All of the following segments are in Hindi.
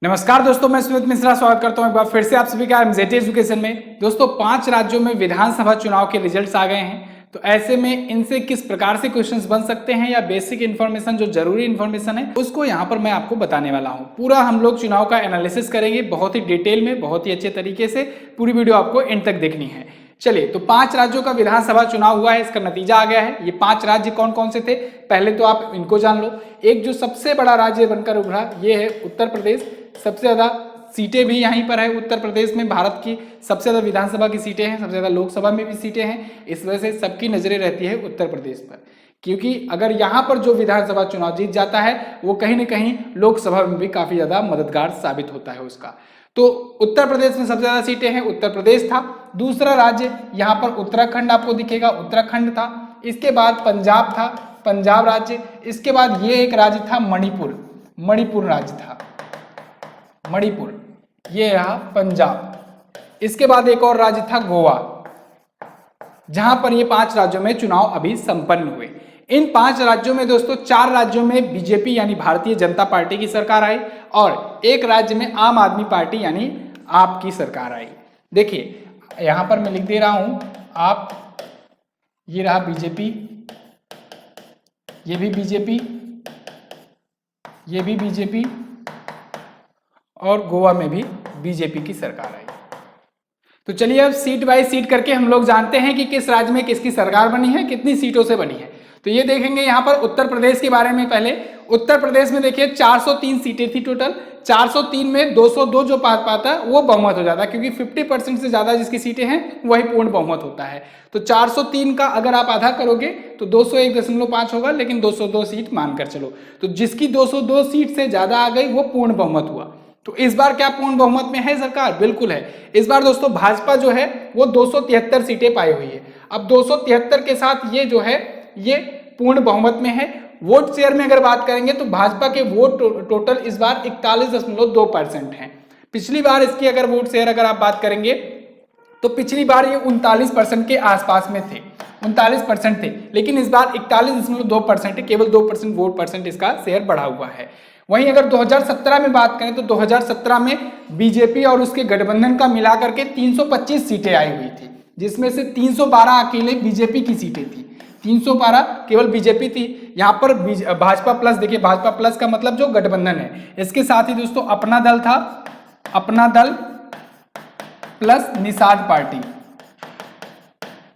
नमस्कार दोस्तों, मैं सुमित मिश्रा स्वागत करता हूं एक बार फिर से आप सभी का एमजेटी एजुकेशन में। दोस्तों 5 राज्यों में विधानसभा चुनाव के रिजल्ट्स आ गए हैं, तो ऐसे में इनसे किस प्रकार से क्वेश्चंस बन सकते हैं या बेसिक इन्फॉर्मेशन जो जरूरी इन्फॉर्मेशन है उसको यहाँ पर मैं आपको बताने वाला हूँ। पूरा हम लोग चुनाव का एनालिसिस करेंगे बहुत ही डिटेल में, बहुत ही अच्छे तरीके से। पूरी वीडियो आपको एंड तक देखनी है। चलिए, तो 5 राज्यों का विधानसभा चुनाव हुआ है, इसका नतीजा आ गया है। ये 5 राज्य कौन कौन से थे पहले तो आप इनको जान लो। एक जो सबसे बड़ा राज्य बनकर उभरा ये है उत्तर प्रदेश। सबसे ज्यादा सीटें भी यहीं पर है उत्तर प्रदेश में। भारत की सबसे ज्यादा विधानसभा की सीटें हैं, सबसे ज्यादा लोकसभा में भी सीटें हैं। इस वजह से सबकी नजरें रहती है उत्तर प्रदेश पर, क्योंकि अगर यहाँ पर जो विधानसभा चुनाव जीत जाता है वो कहीं ना कहीं लोकसभा में भी काफी ज्यादा मददगार साबित होता है उसका। तो उत्तर प्रदेश में सबसे ज्यादा सीटें हैं, उत्तर प्रदेश था। दूसरा राज्य यहाँ पर उत्तराखंड आपको दिखेगा, उत्तराखंड था। इसके बाद पंजाब था, पंजाब राज्य। इसके बाद ये एक राज्य था मणिपुर, मणिपुर राज्य था, मणिपुर, ये रहा पंजाब। इसके बाद एक और राज्य था गोवा, जहां पर ये 5 राज्यों में चुनाव अभी संपन्न हुए। इन 5 राज्यों में दोस्तों 4 राज्यों में बीजेपी यानी भारतीय जनता पार्टी की सरकार आई और एक राज्य में आम आदमी पार्टी यानी आप की सरकार आई। देखिए यहां पर मैं लिख दे रहा हूं आप, ये रहा बीजेपी, ये भी बीजेपी, ये भी बीजेपी और गोवा में भी बीजेपी की सरकार आई। तो चलिए अब सीट बाय सीट करके हम लोग जानते हैं कि किस राज्य में किसकी सरकार बनी है, कितनी सीटों से बनी है। तो ये देखेंगे यहाँ पर उत्तर प्रदेश के बारे में। पहले उत्तर प्रदेश में देखिए 403 सीटें थी टोटल। 403 में 202 जो पाता है वो बहुमत हो जाता है, क्योंकि 50% से ज्यादा जिसकी सीटें हैं वही पूर्ण बहुमत होता है। तो 403 का अगर आप आधा करोगे तो 201.5 होगा, लेकिन 202 सीट मानकर चलो। तो जिसकी 202 सीट से ज्यादा आ गई वो पूर्ण बहुमत हुआ। तो इस बार क्या पूर्ण बहुमत में है सरकार? बिल्कुल है। इस बार दोस्तों भाजपा जो है वो 273 सीटें पाई हुई है। अब 273 के साथ ये जो है ये पूर्ण बहुमत में है। वोट शेयर में अगर बात करेंगे तो भाजपा के वोट टोटल इस बार 41.2% है। पिछली बार इसकी अगर वोट शेयर अगर आप बात करेंगे तो पिछली बार ये 39% के आसपास में थे, 39% थे, लेकिन इस बार 41.2% है। केवल 2% वोट परसेंट इसका शेयर बढ़ा हुआ है। वहीं अगर 2017 में बात करें तो 2017 में बीजेपी और उसके गठबंधन का मिलाकर के 325 सीटें आई हुई थी, जिसमें से 312 अकेले बीजेपी की सीटें थी। 312 केवल बीजेपी थी। यहाँ पर भाजपा प्लस, देखिए भाजपा प्लस का मतलब जो गठबंधन है। इसके साथ ही दोस्तों अपना दल था, अपना दल प्लस निषाद पार्टी।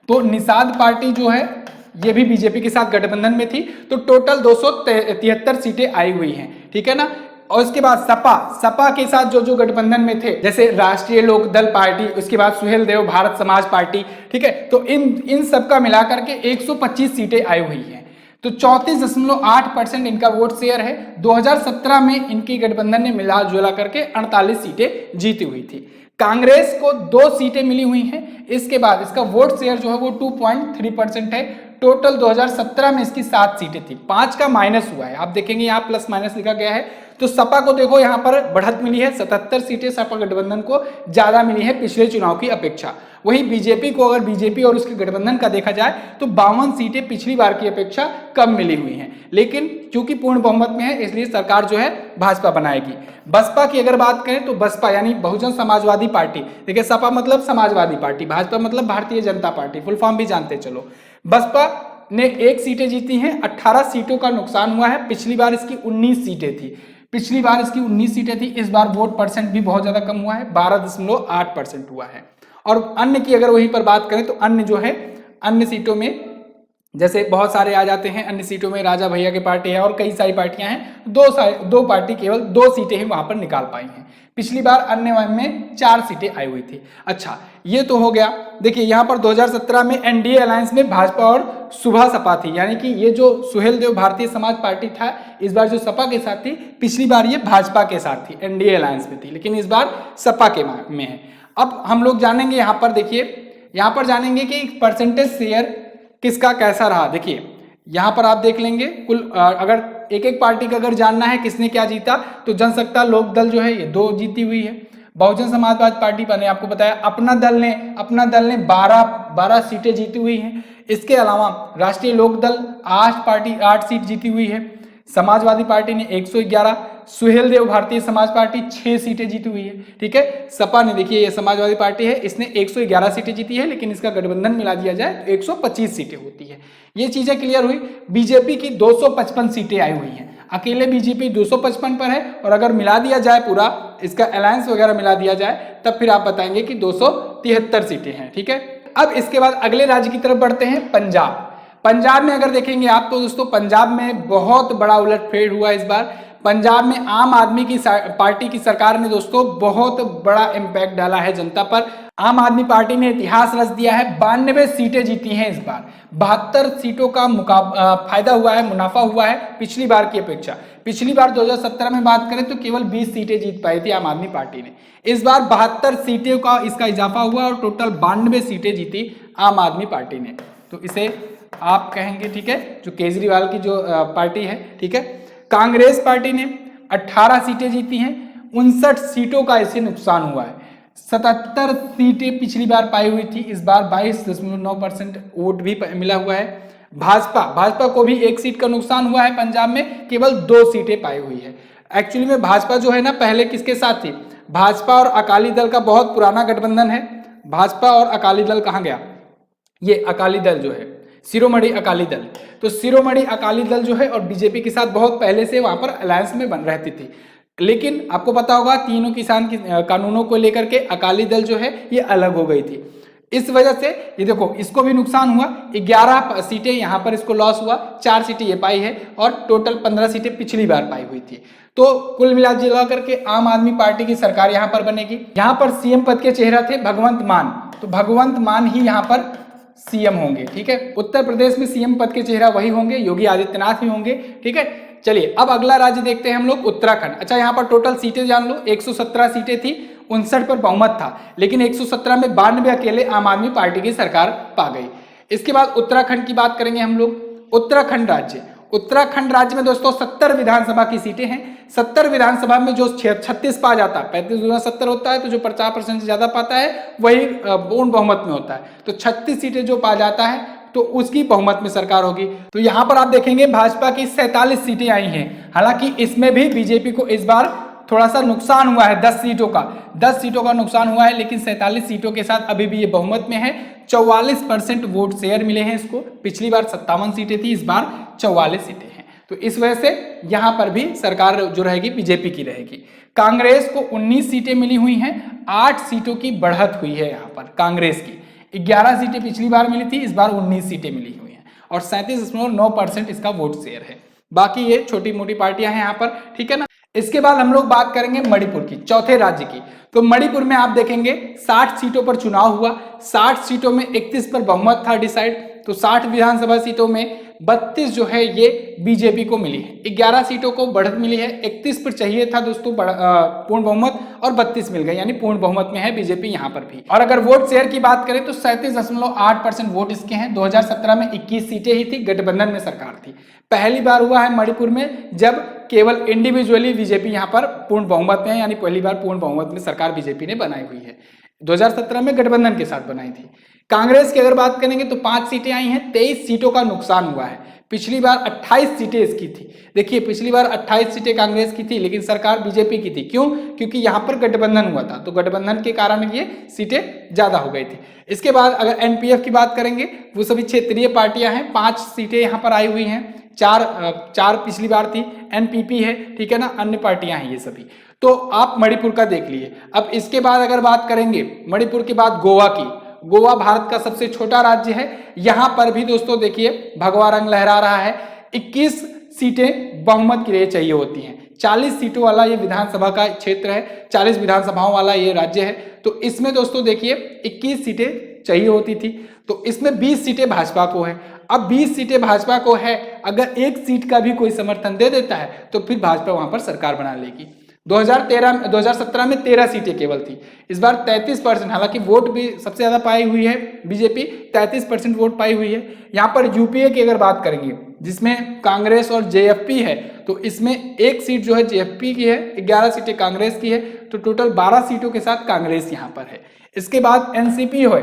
तो निषाद पार्टी जो है ये भी बीजेपी के साथ गठबंधन में थी। तो टोटल 273 सीटें आई हुई हैं, ठीक है ना। और उसके बाद सपा के साथ जो गठबंधन में थे, जैसे राष्ट्रीय लोकदल पार्टी, उसके बाद सुहेल देव भारत समाज पार्टी, ठीक है। तो इन सब का मिलाकर के 125 सीटें आई हुई हैं। तो 34.8% इनका वोट शेयर है। 2017 में इनकी गठबंधन ने मिला जुला करके 48 सीटें जीती हुई थी। कांग्रेस को 2 सीटें मिली हुई हैं। इसके बाद इसका वोट शेयर जो है वो 2.3% है। टोटल 2017 में इसकी 7 सीटें थी, 5 का माइनस हुआ है। आप देखेंगे यहाँ प्लस माइनस लिखा गया है। तो सपा को देखो यहाँ पर बढ़त मिली है, 77 सीटें सपा गठबंधन को ज्यादा मिली है पिछले चुनाव की अपेक्षा। वहीं बीजेपी को अगर बीजेपी और उसके गठबंधन का देखा जाए तो 52 सीटें पिछली बार की अपेक्षा कम मिली हुई हैं। लेकिन चूंकि पूर्ण बहुमत में है इसलिए सरकार जो है भाजपा बनाएगी। बसपा की अगर बात करें तो बसपा यानी बहुजन समाजवादी पार्टी, देखिए सपा मतलब समाजवादी पार्टी, भाजपा मतलब Bharatiya Janata party, full form भी जानते चलो। बसपा ने 1 सीटें जीती हैं, 18 सीटों का नुकसान हुआ है। पिछली बार इसकी 19 सीटें थी, पिछली बार इसकी 19 सीटें थी। इस बार वोट परसेंट भी बहुत ज्यादा कम हुआ है, 12.8% हुआ है। और अन्य की अगर वहीं पर बात करें तो अन्य जो है, अन्य सीटों में जैसे बहुत सारे आ जाते हैं। अन्य सीटों में राजा भैया की पार्टी है और कई सारी पार्टियां हैं। दो पार्टी केवल 2 सीटें ही वहां पर निकाल पाई हैं। पिछली बार अन्य में 4 सीटें आई हुई थी। अच्छा, ये तो हो गया। देखिए यहाँ पर 2017 में एनडीए अलायंस में भाजपा और सुभा सपा थी, यानी कि ये जो सुहेल देव भारतीय समाज पार्टी था इस बार जो सपा के साथ थी, पिछली बार ये भाजपा के साथ थी, एनडीए अलायंस में थी, लेकिन इस बार सपा के में है। अब हम लोग जानेंगे यहाँ पर, देखिए यहाँ पर जानेंगे कि परसेंटेज शेयर किसका कैसा रहा। देखिए यहाँ पर आप देख लेंगे कुल, अगर एक एक पार्टी का अगर जानना है किसने क्या जीता तो जनसत्ता लोकदल जो है ये 2 जीती हुई है। बहुजन समाजवादी पार्टी मैंने आपको बताया, अपना दल ने 12 सीटें जीती हुई हैं। इसके अलावा राष्ट्रीय लोकदल 8 सीट जीती हुई है। समाजवादी पार्टी ने 111, सुहेल देव भारतीय समाज पार्टी 6 सीटें जीती हुई है। ठीक है, सपा ने, देखिए ये समाजवादी पार्टी है, इसने 111 सीटें जीती है, लेकिन इसका गठबंधन मिला दिया जाए तो 125 सीटें होती है। ये चीजें क्लियर हुई। बीजेपी की 255 सीटें आई हुई हैं, अकेले बीजेपी 255 पर है, और अगर मिला दिया जाए पूरा इसका अलायंस वगैरह मिला दिया जाए तब फिर आप बताएंगे कि 273 सीटें हैं। ठीक है, अब इसके बाद अगले राज्य की तरफ बढ़ते हैं, पंजाब। पंजाब में अगर देखेंगे आप तो दोस्तों पंजाब में बहुत बड़ा उलटफेर हुआ इस बार। पंजाब में आम आदमी की पार्टी की सरकार ने दोस्तों बहुत बड़ा इम्पैक्ट डाला है जनता पर। आम आदमी पार्टी ने इतिहास रच दिया है, 92 सीटें जीती हैं इस बार। 72 सीटों का फायदा हुआ है, मुनाफा हुआ है पिछली बार की अपेक्षा। पिछली बार 2017 में बात करें तो केवल 20 सीटें जीत पाई थी आम आदमी पार्टी ने। इस बार 72 सीटों का इसका इजाफा हुआ और टोटल 92 सीटें जीती आम आदमी पार्टी ने। तो इसे आप कहेंगे, ठीक है, जो केजरीवाल की जो पार्टी है। ठीक है, कांग्रेस पार्टी ने 18 सीटें जीती हैं, 59 सीटों का इसे नुकसान हुआ है। 77 सीटें पिछली बार पाई हुई थी, इस बार 22.9% वोट भी मिला हुआ है। भाजपा को भी 1 सीट का नुकसान हुआ है, पंजाब में केवल 2 सीटें पाई हुई है। एक्चुअली में भाजपा जो है ना पहले किसके साथ थी, भाजपा और अकाली दल का बहुत पुराना गठबंधन है। भाजपा और अकाली दल कहाँ गया, ये अकाली दल जो है शिरोमणि अकाली दल, तो शिरोमणि अकाली दल जो है और बीजेपी के साथ बहुत पहले से वहां पर अलायंस में बन रहती थी। लेकिन आपको पता होगा तीनों किसान कानूनों को लेकर के अकाली दल जो है ये अलग हो गई थी। इस वजह से ये देखो इसको भी नुकसान हुआ, 11 सीटें यहाँ पर इसको लॉस हुआ, 4 सीटें ये पाई है और टोटल 15 सीटें पिछली बार पाई हुई थी। तो कुल मिला करके आम आदमी पार्टी की सरकार यहाँ पर बनेगी। यहाँ पर सीएम पद के चेहरा थे भगवंत मान, तो भगवंत मान ही यहाँ पर सीएम होंगे। ठीक है, उत्तर प्रदेश में सीएम पद के चेहरा वही होंगे, योगी आदित्यनाथ ही होंगे। ठीक है, चलिए अब अगला राज्य देखते हैं हम लोग, उत्तराखंड। अच्छा, यहाँ पर टोटल सीटें जान लो, 117 सीटें थी, 59 पर बहुमत था, लेकिन 117 में 92 अकेले आम आदमी पार्टी की सरकार पा गई। इसके बाद उत्तराखंड की बात करेंगे हम लोग। उत्तराखंड राज्य में दोस्तों 70 विधानसभा की सीटें हैं। 70 विधानसभा में जो 36 पा जाता है, 35 गुना 70 होता है, तो जो 50% से ज्यादा पाता है वही पूर्ण बहुमत में होता है। तो 36 सीटें जो पा जाता है तो उसकी बहुमत में सरकार होगी। तो यहाँ पर आप देखेंगे भाजपा की 47 सीटें आई हैं, हालांकि इसमें भी बीजेपी को इस बार थोड़ा सा नुकसान हुआ है, 10 सीटों का नुकसान हुआ है, लेकिन 47 सीटों के साथ अभी भी ये बहुमत में है। 44% वोट शेयर मिले हैं इसको, पिछली बार 57 सीटें थी, इस बार 44 सीटें हैं। तो इस वजह से यहाँ पर भी सरकार जो रहेगी बीजेपी की रहेगी। कांग्रेस को 19 सीटें मिली हुई हैं, 8 सीटों की बढ़त हुई है यहाँ पर कांग्रेस की। 11 सीटें पिछली बार मिली थी, इस बार 19 सीटें मिली हुई हैं और 37.9% इसका वोट शेयर है। बाकी ये छोटी मोटी पार्टियां हैं यहाँ पर, ठीक है ना। इसके बाद हम लोग बात करेंगे मणिपुर की, चौथे राज्य की। तो मणिपुर में आप देखेंगे 60 सीटों पर चुनाव हुआ, 60 सीटों में 31 पर बहुमत था डिसाइड। तो 60 विधानसभा सीटों में 32 जो है ये बीजेपी को मिली है, 11 सीटों को बढ़त मिली है। 31 पर चाहिए था दोस्तों पूर्ण बहुमत और 32 मिल गए, यानी पूर्ण बहुमत में है बीजेपी यहाँ पर भी। और अगर वोट शेयर की बात करें तो 37.8% वोट इसके हैं। 2017 में 21 सीटें ही थी, गठबंधन में सरकार थी। पहली बार हुआ है मणिपुर में जब केवल इंडिविजुअली बीजेपी यहाँ पर पूर्ण बहुमत में है, यानी पहली बार पूर्ण बहुमत में सरकार बीजेपी ने बनाई हुई है। 2017 में गठबंधन के साथ बनाई थी। कांग्रेस की अगर बात करेंगे तो 5 सीटें आई हैं, 23 सीटों का नुकसान हुआ है। पिछली बार 28 सीटें इसकी थी। देखिए पिछली बार 28 सीटें कांग्रेस की थी, लेकिन सरकार बीजेपी की थी। क्यों? क्योंकि यहाँ पर गठबंधन हुआ था, तो गठबंधन के कारण ये सीटें ज्यादा हो गई थी। इसके बाद अगर एनपीएफ की बात करेंगे, वो सभी क्षेत्रीय पार्टियां हैं, 5 सीटें यहाँ पर आई हुई हैं, चार पिछली बार थी। एनपीपी है, ठीक है ना, अन्य पार्टियां हैं ये सभी। तो आप मणिपुर का देख लिए। अब इसके बाद अगर बात करेंगे मणिपुर के बाद गोवा की, गोवा भारत का सबसे छोटा राज्य है। यहां पर भी दोस्तों देखिए भगवा रंग लहरा रहा है। 21 सीटें बहुमत के लिए चाहिए होती हैं। 40 सीटों वाला ये विधानसभा का क्षेत्र है, 40 विधानसभाओं वाला ये राज्य है। तो इसमें दोस्तों देखिए 21 सीटें चाहिए होती थी, तो इसमें 20 सीटें भाजपा को है। अब 20 सीटें भाजपा को है, अगर 1 सीट का भी कोई समर्थन दे देता है तो फिर भाजपा वहां पर सरकार बना लेगी। 2017 में 13 सीटें केवल थी, इस बार 33%, हालांकि वोट भी सबसे ज्यादा पाई हुई है बीजेपी, 33% वोट पाई हुई है। यहाँ पर यूपीए की अगर बात करेंगे जिसमें कांग्रेस और जेएफपी है, तो इसमें 1 सीट जो है जेएफपी की है, 11 सीटें कांग्रेस की है, तो टोटल 12 सीटों के साथ कांग्रेस यहाँ पर है। इसके बाद एनसीपी है,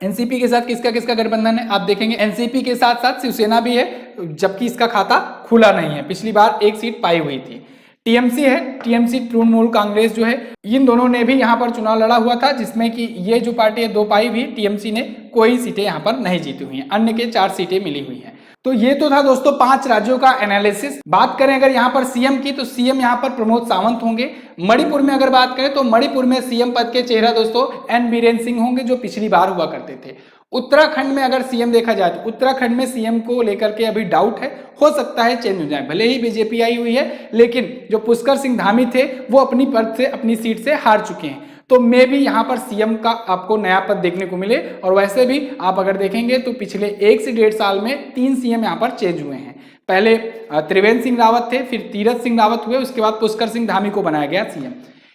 एनसीपी के साथ किसका किसका गठबंधन है आप देखेंगे। एनसीपी के साथ साथ शिवसेना भी है, जबकि इसका खाता खुला नहीं है, पिछली बार 1 सीट पाई हुई थी। टीएमसी है, टीएमसी तृणमूल कांग्रेस जो है, इन दोनों ने भी यहाँ पर चुनाव लड़ा हुआ था, जिसमें कि ये जो पार्टी है 2 पाई भी, टीएमसी ने कोई सीटें यहाँ पर नहीं जीती हुई हैं, अन्य के 4 सीटें मिली हुई हैं। तो ये तो था दोस्तों 5 राज्यों का एनालिसिस। बात करें अगर यहाँ पर सीएम की, तो सीएम यहाँ पर प्रमोद सावंत होंगे। मणिपुर में अगर बात करें तो मणिपुर में सीएम पद के चेहरा दोस्तों एन बीरेन सिंह होंगे, जो पिछली बार हुआ करते थे। उत्तराखंड में अगर सीएम देखा जाए तो उत्तराखंड में सीएम को लेकर के अभी डाउट है, हो सकता है चेंज हो जाए, भले ही बीजेपी आई हुई है, लेकिन जो पुष्कर सिंह धामी थे वो अपनी पद से, अपनी सीट से हार चुके हैं। तो मे भी यहाँ पर सीएम का आपको नया पद देखने को मिले। और वैसे भी आप अगर देखेंगे तो पिछले 1 से 1.5 साल में 3 सीएम यहाँ पर चेंज हुए हैं। पहले त्रिवेंद्र सिंह रावत थे, फिर तीरथ सिंह रावत हुए, उसके बाद पुष्कर सिंह धामी को बनाया गया सीएम।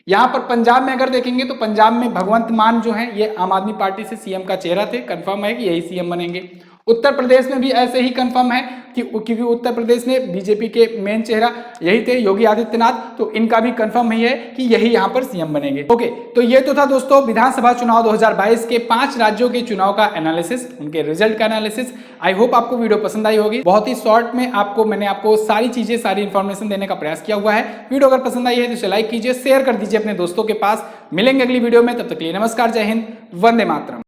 यहाँ पर पंजाब में अगर देखेंगे तो पंजाब में भगवंत मान जो है ये आम आदमी पार्टी से सीएम का चेहरा थे, कंफर्म है कि यही सीएम बनेंगे। उत्तर प्रदेश में भी ऐसे ही कंफर्म है कि क्योंकि उत्तर प्रदेश में बीजेपी के मेन चेहरा यही थे योगी आदित्यनाथ, तो इनका भी कंफर्म ही है कि यही यहाँ पर सीएम बनेंगे। ओके, तो ये तो था दोस्तों विधानसभा चुनाव 2022 के 5 राज्यों के चुनाव का एनालिसिस, उनके रिजल्ट का एनालिसिस। आई होप आपको वीडियो पसंद आई होगी। बहुत ही शॉर्ट में मैंने आपको सारी चीजें, सारी इंफॉर्मेशन देने का प्रयास किया हुआ है। वीडियो अगर पसंद आई है तो इसे लाइक कीजिए, शेयर कर दीजिए अपने दोस्तों के पास। मिलेंगे अगली वीडियो में, तब तक के लिए नमस्कार, जय हिंद, वंदे मातरम।